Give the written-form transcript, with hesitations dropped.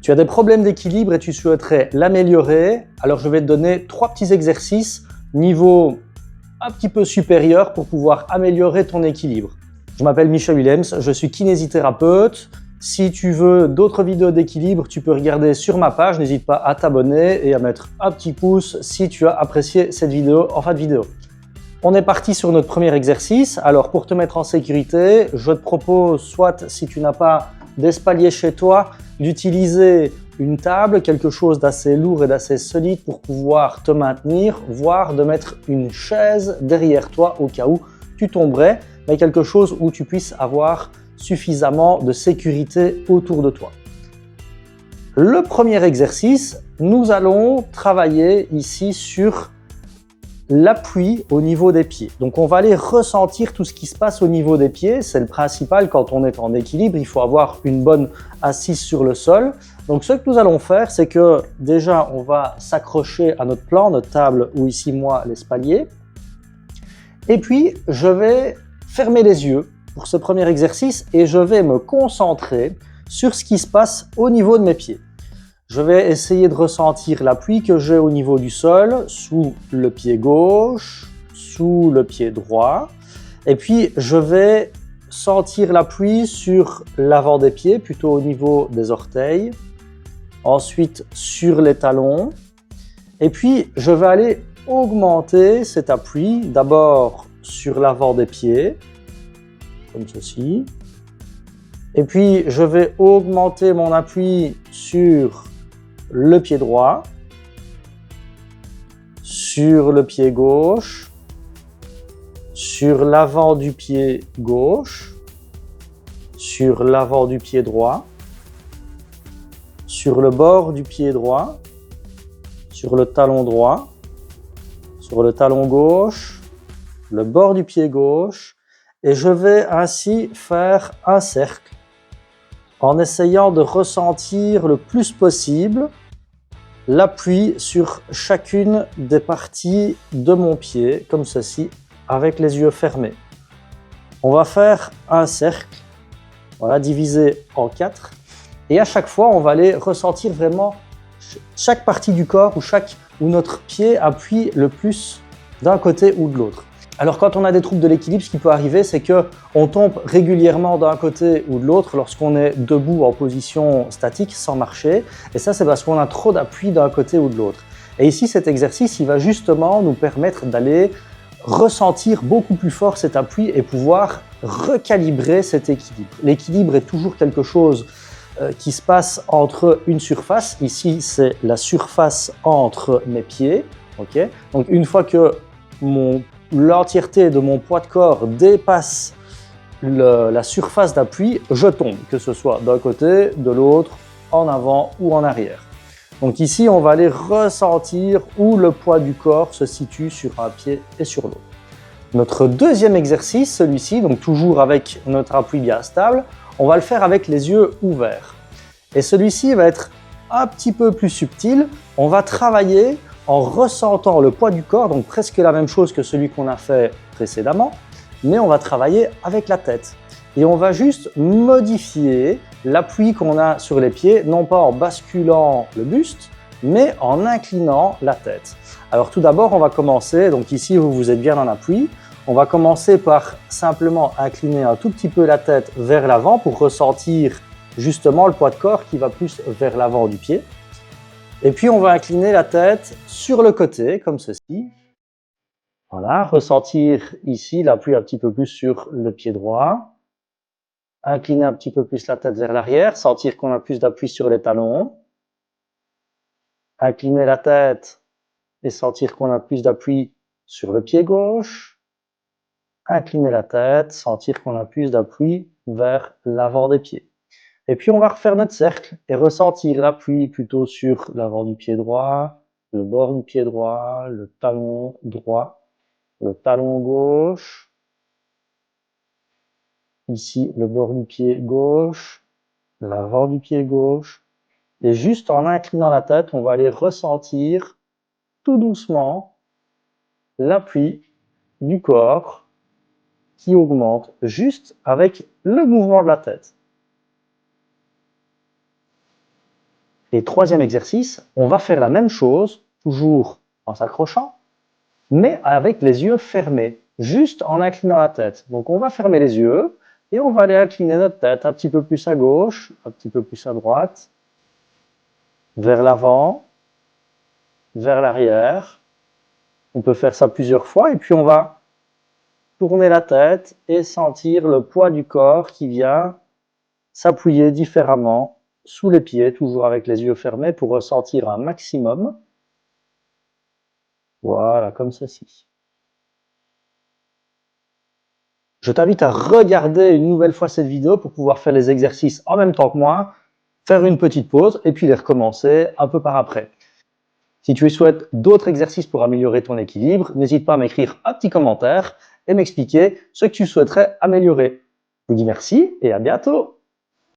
Tu as des problèmes d'équilibre et tu souhaiterais l'améliorer, alors je vais te donner 3 petits exercices niveau un petit peu supérieur pour pouvoir améliorer ton équilibre. Je m'appelle Michel Willems, je suis kinésithérapeute. Si tu veux d'autres vidéos d'équilibre, tu peux regarder sur ma page. N'hésite pas à t'abonner et à mettre un petit pouce si tu as apprécié cette vidéo en fin de vidéo. On est parti sur notre premier exercice. Alors pour te mettre en sécurité, je te propose soit si tu n'as pas d'espalier chez toi, d'utiliser une table, quelque chose d'assez lourd et d'assez solide pour pouvoir te maintenir, voire de mettre une chaise derrière toi au cas où tu tomberais, mais quelque chose où tu puisses avoir suffisamment de sécurité autour de toi. Le premier exercice, nous allons travailler ici sur l'appui au niveau des pieds. Donc on va aller ressentir tout ce qui se passe au niveau des pieds. C'est le principal quand on est en équilibre. Il faut avoir une bonne assise sur le sol. Donc ce que nous allons faire, c'est que déjà on va s'accrocher à notre plan, notre table ou ici moi l'espalier. Et puis je vais fermer les yeux pour ce premier exercice et je vais me concentrer sur ce qui se passe au niveau de mes pieds. Je vais essayer de ressentir l'appui que j'ai au niveau du sol, sous le pied gauche, sous le pied droit. Et puis, je vais sentir l'appui sur l'avant des pieds, plutôt au niveau des orteils. Ensuite, sur les talons. Et puis, je vais aller augmenter cet appui, d'abord sur l'avant des pieds, comme ceci. Et puis, je vais augmenter mon appui sur le pied droit, sur le pied gauche, sur l'avant du pied gauche, sur l'avant du pied droit, sur le bord du pied droit, sur le talon droit, sur le talon gauche, le bord du pied gauche, et je vais ainsi faire un cercle en essayant de ressentir le plus possible l'appui sur chacune des parties de mon pied, comme ceci, avec les yeux fermés. On va faire un cercle, voilà, divisé en 4, et à chaque fois, on va aller ressentir vraiment chaque partie du corps où notre pied appuie le plus d'un côté ou de l'autre. Alors quand on a des troubles de l'équilibre, ce qui peut arriver, c'est qu'on tombe régulièrement d'un côté ou de l'autre lorsqu'on est debout en position statique, sans marcher. Et ça, c'est parce qu'on a trop d'appui d'un côté ou de l'autre. Et ici, cet exercice, il va justement nous permettre d'aller ressentir beaucoup plus fort cet appui et pouvoir recalibrer cet équilibre. L'équilibre est toujours quelque chose qui se passe entre une surface. Ici, c'est la surface entre mes pieds. Okay. Donc une fois que l'entièreté de mon poids de corps dépasse la surface d'appui, je tombe, que ce soit d'un côté, de l'autre, en avant ou en arrière. Donc ici, on va aller ressentir où le poids du corps se situe sur un pied et sur l'autre. Notre deuxième exercice, celui-ci, donc toujours avec notre appui bien stable, on va le faire avec les yeux ouverts. Et celui-ci va être un petit peu plus subtil. On va travailler en ressentant le poids du corps, donc presque la même chose que celui qu'on a fait précédemment, mais on va travailler avec la tête. Et on va juste modifier l'appui qu'on a sur les pieds, non pas en basculant le buste, mais en inclinant la tête. Alors tout d'abord, on va commencer, donc ici vous êtes bien en appui, on va commencer par simplement incliner un tout petit peu la tête vers l'avant pour ressentir justement le poids de corps qui va plus vers l'avant du pied. Et puis, on va incliner la tête sur le côté, comme ceci. Voilà, ressentir ici l'appui un petit peu plus sur le pied droit. Incliner un petit peu plus la tête vers l'arrière, sentir qu'on a plus d'appui sur les talons. Incliner la tête et sentir qu'on a plus d'appui sur le pied gauche. Incliner la tête, sentir qu'on a plus d'appui vers l'avant des pieds. Et puis, on va refaire notre cercle et ressentir l'appui plutôt sur l'avant du pied droit, le bord du pied droit, le talon droit, le talon gauche. Ici, le bord du pied gauche, l'avant du pied gauche. Et juste en inclinant la tête, on va aller ressentir tout doucement l'appui du corps qui augmente juste avec le mouvement de la tête. Et troisième exercice, on va faire la même chose, toujours en s'accrochant, mais avec les yeux fermés, juste en inclinant la tête. Donc on va fermer les yeux et on va aller incliner notre tête un petit peu plus à gauche, un petit peu plus à droite, vers l'avant, vers l'arrière. On peut faire ça plusieurs fois et puis on va tourner la tête et sentir le poids du corps qui vient s'appuyer différemment sous les pieds, toujours avec les yeux fermés pour ressentir un maximum. Voilà, comme ceci. Je t'invite à regarder une nouvelle fois cette vidéo pour pouvoir faire les exercices en même temps que moi, faire une petite pause et puis les recommencer un peu par après. Si tu souhaites d'autres exercices pour améliorer ton équilibre, n'hésite pas à m'écrire un petit commentaire et m'expliquer ce que tu souhaiterais améliorer. Je vous dis merci et à bientôt!